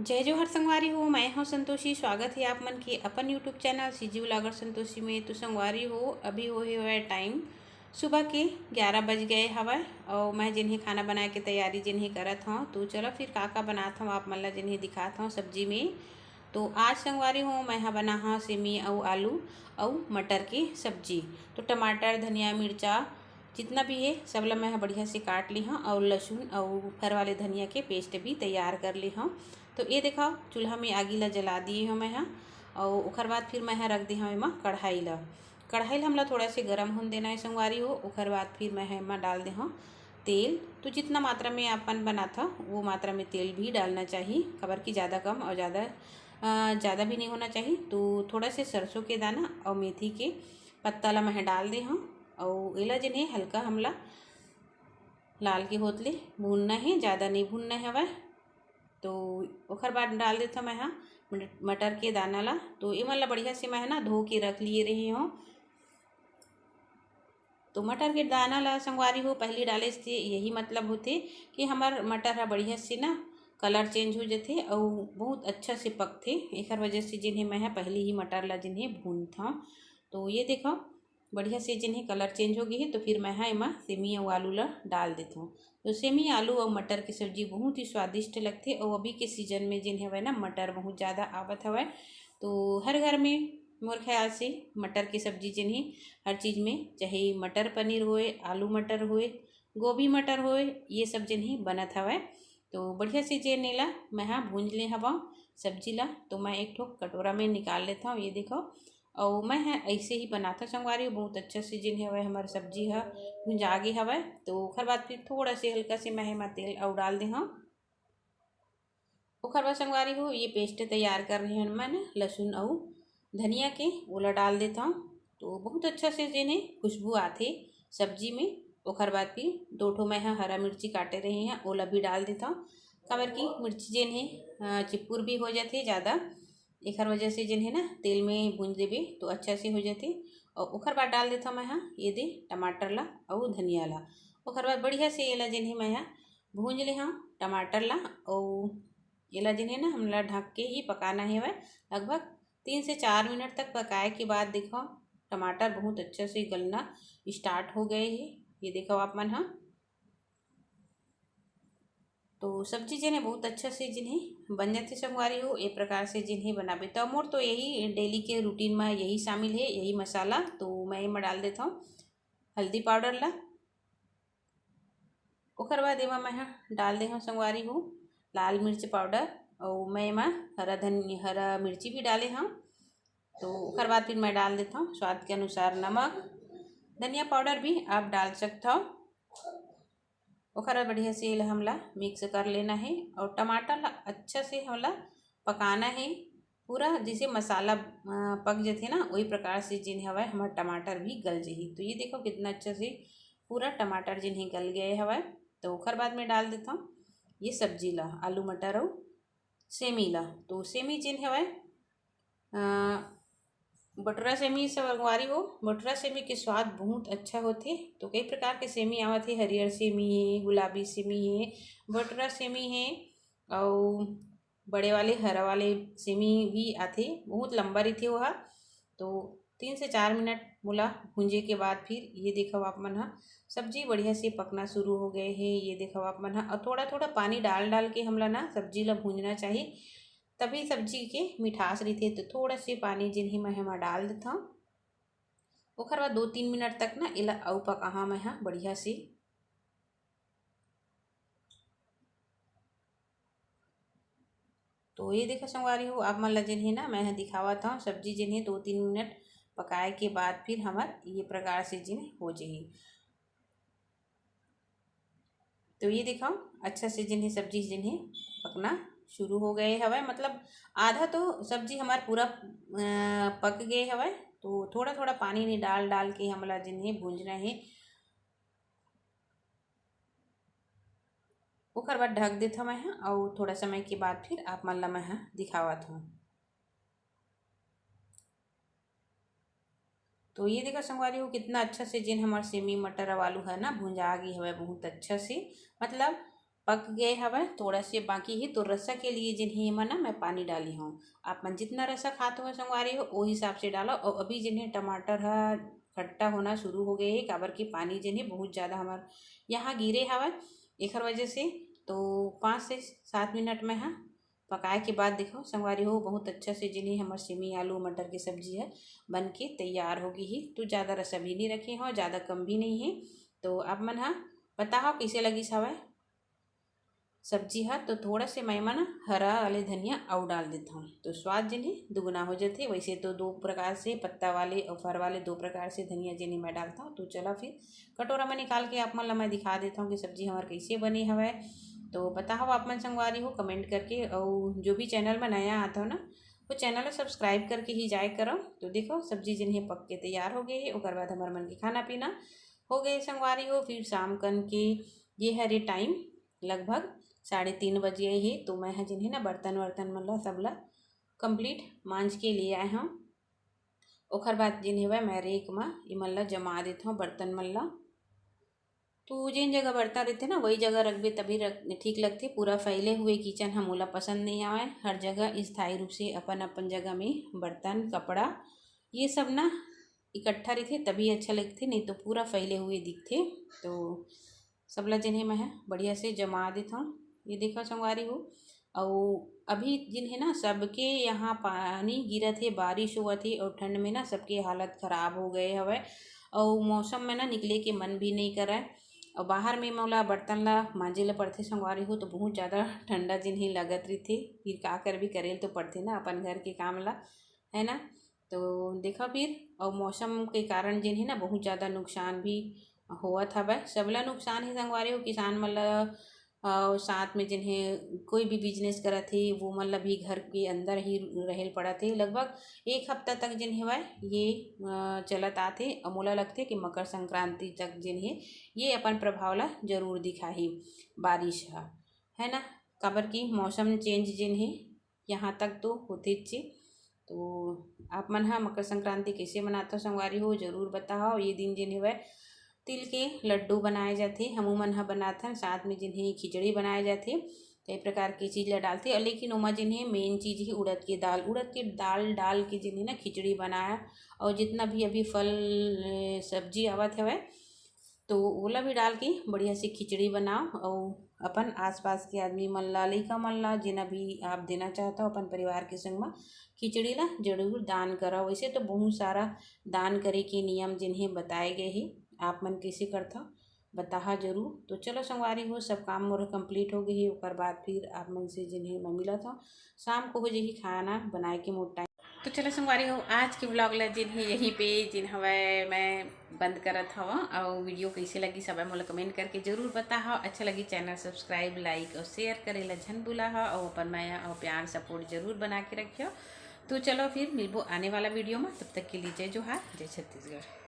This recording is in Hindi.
जय जोहर संगवारी हो। मैं हूँ संतोषी। स्वागत है आप मन के अपन YouTube channel CG vlogger Santoshi में। तो संगवारी हो, अभी हुए टाइम सुबह के 11 बज गए हवय और मैं जिन्हें खाना बनाए के तैयारी जिन्हें करत हूँ। तो चलो फिर का बनात हूँ आप मन ला जिन्हें दिखात हूँ सब्जी में। तो आज संगवारी हूँ मैं बना हाँ सेमी और आलू और मटर की सब्जी। तो टमाटर, धनिया, मिर्चा जितना भी है सब ला मैं बढ़िया से काट ली हूँ और लहसुन और फर वाले धनिया के पेस्ट भी तैयार कर ली हूँ। तो ये देखा चूल्हा में आगी ला जला दिए हूँ मैं और उखर बाद फिर मैं रख दी हूँ एमा कढ़ाई ला हमला थोड़ा से गर्म होने देना है संगवारी हो। उखर बाद फिर मैं एमा डाल दे हूँ तेल। तो जितना मात्रा में अपन बना था वो मात्रा में तेल भी डालना चाहिए, खबर की ज़्यादा कम और ज़्यादा भी नहीं होना चाहिए। तो थोड़ा से सरसों के दाना और मेथी के पत्ता ला मैं डाल दे हूँ और एला जिन्हें हल्का हमला लाल के होतले भूनना है, ज़्यादा नहीं भूनना है हवा। तो ओखर बाद डाल देता मैं मटर के दाना ला। तो ये मतलब बढ़िया से मैं ना धो के रख लिए रही हूँ। तो मटर के दाना ला संगवारी हो पहले डाले से यही मतलब होते कि हमार मटर बढ़िया से ना कलर चेंज हो जाते और बहुत अच्छा से पकते। एक वजह से जिन्हें मैं पहले ही मटर ला जिन्हें भूनता। तो ये देखो बढ़िया से जिन्हें कलर चेंज हो गई है। तो फिर मैं एमा सेमी और आलू ला डाल देता हूँ। तो सेमी, आलू और मटर की सब्जी बहुत ही स्वादिष्ट लगती है और अभी के सीजन में जिन्हें है ना मटर बहुत ज़्यादा आवत हवा। तो हर घर में मोर ख्याल से मटर की सब्जी जिन्हें हर चीज़ में, चाहे मटर पनीर होए, आलू मटर होए, गोभी मटर होए, ये सब जिन्हें बनत हवा। तो बढ़िया से जे नेला मैं भूंज ले हवा सब्जी ला। तो मैं एक ठो कटोरा में निकाल लेता हूँ। ये देखो और मैं ऐसे ही बनाता संगवारी बहुत अच्छा से जिन्हें हवा हमारी सब्जी है भुंजा गई हवा। तो ओखर बाद फिर थोड़ा से हल्का से मैं तेल और डाल दे हूँ। ओखर बाद संगवारी हो ये पेस्ट तैयार कर रही हूँ मैं लहसुन और धनिया के ओला डाल देता हूँ। तो बहुत अच्छा से जिन्हें खुशबू आते सब्जी में। ओखर बाद फिर 2 ठो मैं हरा मिर्ची काटे रही हैं ओला भी डाल देता हूँ। खबर की मिर्ची जिन्हें चिपुर भी हो जाते ज़्यादा, एक वजह से जिन्हें ना तेल में भूंज देवे तो अच्छा से हो जाते। और ओखर बाद डाल देता मैं ये दे टमाटर ला और धनिया ला। ओखर बाद बढ़िया से ये ला जिन्हें मैं भूंज ले हाँ टमाटर ला और ये ला जिन्हें ना हमला ढक के ही पकाना है वह लगभग 3 से 4 मिनट तक पकाए के बाद देखो टमाटर बहुत अच्छा से गलना स्टार्ट हो गए हैं। ये देखो आप मन तो सब्जी जिन्हें बहुत अच्छा से जिन्हें बन जाती संगवारी हो। एक प्रकार से जिन्हें बनाबे तो मोर तो यही डेली के रूटीन में यही शामिल है, यही मसाला। तो मैं इमा डाल देता हूँ हल्दी पाउडर ला। ओखर बाद एमा मैं डाल दे हूँ संगवारी हो लाल मिर्च पाउडर और मैं एमा हरा मिर्ची भी डाले हूँ। तो ओखर बाद फिर मैं डाल देता हूँ स्वाद के अनुसार नमक, धनिया पाउडर भी आप डाल सकते हो। ओखरा बढ़िया से हमला मिक्स कर लेना है और टमाटर ला अच्छा से हमला पकाना है पूरा जैसे मसाला पक जाते ना वही प्रकार से जिन्हें हवा हमारा टमाटर भी गल जाही। तो ये देखो कितना अच्छा से पूरा टमाटर जिन्हें गल गए हवा। तो ओखर बाद में डाल देता हूँ ये सब्जी ला आलू मटर और सेमी ला। तो सेमी जिन हवा बटुरा सेमी संगवारी हो बटुरा सेमी के स्वाद बहुत अच्छा होते। तो कई प्रकार के सेमी आवत है, हरियर सेमी है, गुलाबी सेमी है, बटुरा सेमी है और बड़े वाले हरा वाले सेमी भी आते बहुत लंबा रहते वह। तो 3 से 4 मिनट मुला भूंजे के बाद फिर ये देखो आप मन सब्जी बढ़िया से पकना शुरू हो गए हैं। ये देखो आप मन और थोड़ा थोड़ा पानी डाल डाल के हमला ना सब्जी ला भूंजना चाहिए, तभी सब्जी के मिठास रहती है। तो थोड़ा से पानी जिन्हें मैं डाल देता हूँ। ओखर बाद 2-3 मिनट तक ना इला अउ पका मैं बढ़िया से। तो ये देखो संगवारी हो आप मन ला जिन्हें ना मैं दिखावा था सब्जी जिन्हें 2-3 मिनट पकाए के बाद फिर हमार ये प्रकार से जिन्हें हो जाए। तो ये दिखाओ अच्छा से जिन्हें सब्जी जिन्हें पकना शुरू हो गए हवा, मतलब आधा तो सब्जी हमार पूरा पक गए हवा। तो थोड़ा थोड़ा पानी नहीं डाल डाल के हमला जिन्हें भूंजना है। ओखर बाद ढक देता मैं और थोड़ा समय के बाद फिर आप मन ला मैं दिखावत हूँ। तो ये देखो संगवारी हो कितना अच्छा से जिन हमार सेमी मटर और आलू है ना भुंजा गई हवा बहुत अच्छा से, मतलब पक गए हवा, थोड़ा से बाकी है। तो रसा के लिए जिन्हें मना मैं पानी डाली हूँ। आप मन जितना रसा खाते हो संगवारी हो वो हिसाब से डालो। और अभी जिन्हें टमाटर है खट्टा होना शुरू हो गए है, काबर की पानी जिन्हें बहुत ज़्यादा हमार यहाँ गिरे हवा एक वजह से। तो 5 से 7 मिनट में हाँ पकाए के बाद देखो संगवारी हो बहुत अच्छा से जिन्हें हमार सेमी आलू मटर की सब्जी है बन के तैयार होगी ही। तो ज़्यादा रसा भी नहीं रखे हो, ज़्यादा कम भी नहीं है। तो आप मन हाँ बताओ कैसे लगी सवाए सब्जी है। तो थोड़ा से मैं ना हरा वाले धनिया और डाल देता हूँ, तो स्वाद जिन्हें दुगना हो जाते। वैसे तो 2 प्रकार से पत्ता वाले और फर वाले 2 प्रकार से धनिया जिन्हें मैं डालता हूँ। तो चला फिर कटोरा में निकाल के आप मन मैं दिखा देता हूँ कि सब्जी हमारे कैसे बनी हवा। तो बताओ आप मन संगवारी हो कमेंट करके। और जो भी चैनल में नया आता हो ना वो चैनल सब्सक्राइब करके ही जाए करो। तो देखो सब्जी जिन्हें पक के तैयार हो गई है, उसके बाद हमारे मन के खाना पीना हो गए संगवारी हो। फिर शाम कन के ये है रे टाइम लगभग 3:30 बज गए ही। तो मैं है जिन्हें ना बर्तन वर्तन मतलब सबला कंप्लीट मांझ के लिए आए हूँ। ओखर बाद जिन्हें वह मैं रेक में इमल्ला जमा देता हूँ बर्तन मल्ला। तो जिन जगह बर्तन रहते ना वही जगह रखबे तभी रख ठीक लगते। पूरा फैले हुए किचन हमोला पसंद नहीं आवे। हर जगह स्थायी रूप से अपन अपन जगह में बर्तन कपड़ा ये सब ना इकट्ठा रहते तभी अच्छा लगते, नहीं तो पूरा फैले हुए दिखते। तो सबला जिन्हें मैं है बढ़िया से जमा देता हूँ। ये देखा संगवारी हो। और अभी जिन्हें ना सबके यहाँ पानी गिरत है, बारिश हुआ थी और ठंड में ना सबके हालत ख़राब हो गए हवे। और मौसम में ना निकले के मन भी नहीं कर रहा है। और बाहर में मोला बर्तन ला मांजे ला पड़ते संगवारी हो। तो बहुत ज़्यादा ठंडा जिन्हें लगत रही थी, फिर का कर भी करेल तो पड़ते ना अपन घर के काम ला, है ना। तो देखा फिर और मौसम के कारण जिन्हें ना बहुत ज़्यादा नुकसान भी हुआ था। वह सबला नुकसान ही संगवारी हो। किसान मतलब और साथ में जिन्हें कोई भी बिजनेस करा थे वो मतलब भी घर के अंदर ही रहेल पड़ा थे। लगभग 1 हफ्ता तक जिन्हें वह ये चलत आते। अमोला लगते कि मकर संक्रांति तक जिन्हें ये अपन प्रभाव ला जरूर दिखाही बारिश है ना। काबर की मौसम चेंज जिन्हें यहाँ तक तो होते थे। तो आप मन हाँ मकर संक्रांति कैसे मनाते हो संगवारी हो ज़रूर बताओ। ये दिन जिन्हें वह तिल के लड्डू बनाए जाते हमू मन हा बनाथन, साथ में जिन्हें खिचड़ी बनाए जाते कई प्रकार की चीज़ ला डालते। और लेकिन ओमा जिन्हें मेन चीज़ ही उड़द के दाल डाल के जिन्हें ना खिचड़ी बनाया। और जितना भी अभी फल सब्जी आवत है वह तो ओला भी डाल के बढ़िया से खिचड़ी बनाओ। और अपन आसपास के आदमी मन ला लइका मन ला जिन्हें भी आप देना चाहता हो अपन परिवार के संग में खिचड़ी ला जरूर दान करो। वैसे तो बहुत सारा दान करे के नियम जिन्हें बताए गए ही, आप मन कैसे करता बताहा जरूर। तो चलो संगवारी हो सब काम मोर कंप्लीट हो गई है। उसके बाद फिर आप मन से जिन्हें मैं मिला था शाम को हो जाएगी खाना बनाए के मोट टाइम। तो चलो संगवारी हो आज के ब्लॉग ला जिन्हें यहीं पे जिन हवे मैं बंद करत हवा। और वीडियो कैसे लगी सब मोला कमेंट करके जरूर बताहा। अच्छा लगी चैनल सब्सक्राइब लाइक और शेयर करे ला झन भूलाहा। और अपन माया और प्यार सपोर्ट जरूर बना के रखियो। तो चलो फिर मिलबो आने वाला वीडियो में, तब तक के लिए जय जोहार जय छत्तीसगढ़।